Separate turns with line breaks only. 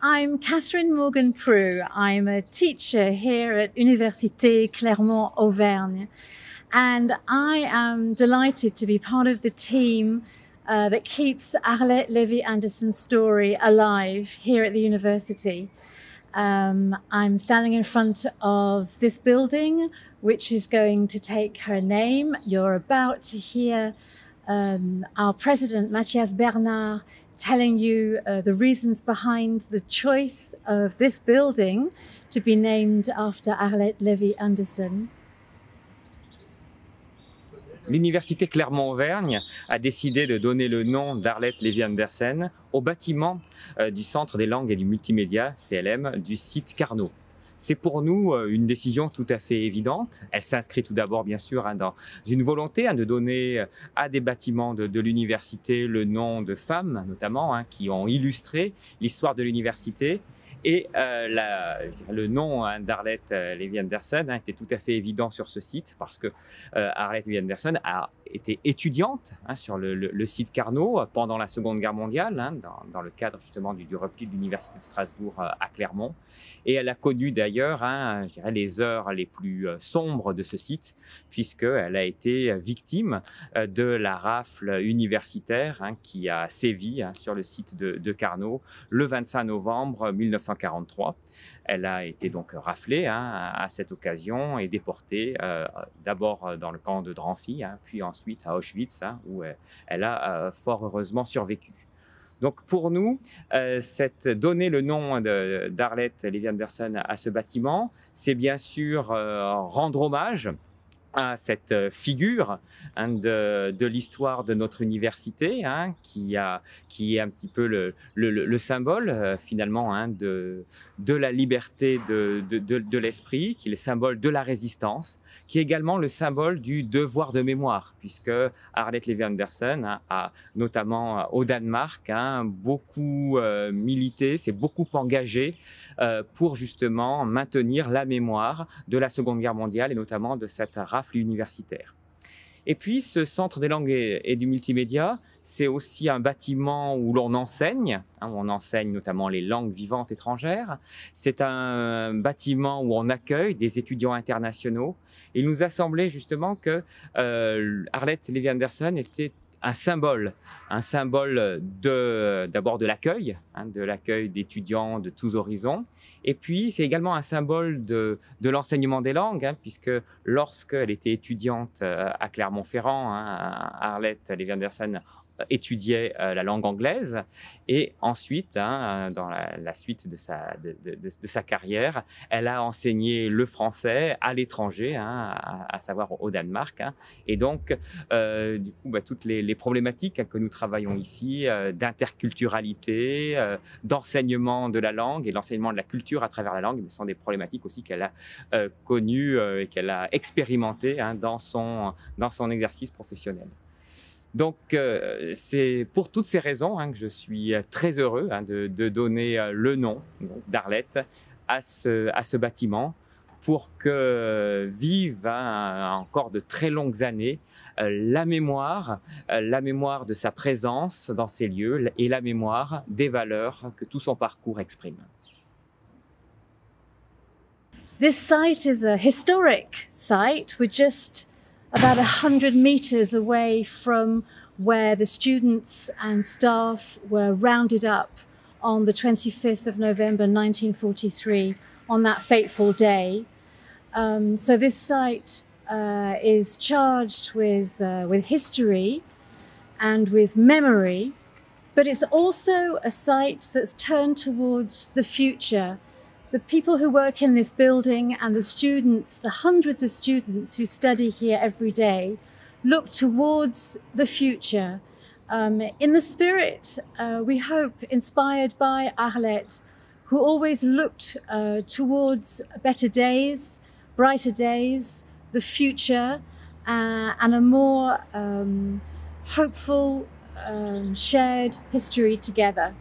I'm Catherine Morgan-Prue. I'm a teacher here at Université Clermont-Auvergne, and I am delighted to be part of the team that keeps Arlette Lévy-Anderson's story alive here at the university. I'm standing in front of this building, which is going to take her name. You're about to hear our president, Mathias Bernard, telling you the reasons behind the choice of this building to be named after Arlette Lévy-Anderson.
L'Université Clermont-Auvergne a décidé de donner le nom d'Arlette Lévy-Anderson au bâtiment du Centre des langues et du multimédia, CLM, du site Carnot. C'est pour nous une décision tout à fait évidente. Elle s'inscrit tout d'abord, bien sûr, dans une volonté de donner à des bâtiments de l'université le nom de femmes, notamment, qui ont illustré l'histoire de l'université. Et le nom d'Arlette Lévy-Anderson était tout à fait évident sur ce site parce que Arlette Lévy-Anderson a été étudiante sur le site Carnot pendant la Seconde Guerre mondiale, dans le cadre justement du repli de l'Université de Strasbourg à Clermont. Et elle a connu d'ailleurs je dirais, les heures les plus sombres de ce site, puisqu'elle a été victime de la rafle universitaire qui a sévi sur le site de Carnot le 25 novembre 1943. Elle a été donc raflée à cette occasion et déportée d'abord dans le camp de Drancy, puis ensuite à Auschwitz, où elle a fort heureusement survécu. Donc pour nous, donner le nom d'Arlette Lévy-Anderson à ce bâtiment, c'est bien sûr rendre hommage à cette figure de l'histoire de notre université, qui est un petit peu le symbole finalement de la liberté de l'esprit, qui est le symbole de la résistance, qui est également le symbole du devoir de mémoire, puisque Arlette Lévy-Anderson a notamment au Danemark beaucoup milité, s'est beaucoup engagé pour justement maintenir la mémoire de la Seconde Guerre mondiale et notamment de cette rafle universitaire. Et puis, ce centre des langues et du multimédia, c'est aussi un bâtiment où l'on enseigne, où on enseigne notamment les langues vivantes étrangères. C'est un bâtiment où on accueille des étudiants internationaux. Il nous a semblé justement que Arlette Lévy-Anderson était un symbole d'abord de l'accueil, de l'accueil d'étudiants de tous horizons. Et puis, c'est également un symbole de l'enseignement des langues, puisque lorsqu'elle était étudiante à Clermont-Ferrand, Arlette Lévy-Anderson étudiait la langue anglaise et ensuite, dans la suite de sa carrière, elle a enseigné le français à l'étranger, à savoir au Danemark. Et donc, du coup, toutes les problématiques que nous travaillons ici, d'interculturalité, d'enseignement de la langue et l'enseignement de la culture à travers la langue, sont des problématiques aussi qu'elle a connues et qu'elle a expérimentées dans son exercice professionnel. Donc, c'est pour toutes ces raisons que je suis très heureux de donner le nom d'Arlette à ce bâtiment pour que vive encore de très longues années la mémoire de sa présence dans ces lieux et la mémoire des valeurs que tout son parcours exprime.
This site is a historic site. We're just about 100 meters away from where the students and staff were rounded up on the 25th of November 1943 on that fateful day. So this site is charged with history and with memory, but it's also a site that's turned towards the future. The people who work in this building and the students, the hundreds of students who study here every day, look towards the future. In the spirit, we hope, inspired by Arlette, who always looked towards better days, brighter days, the future, and a more hopeful shared history together.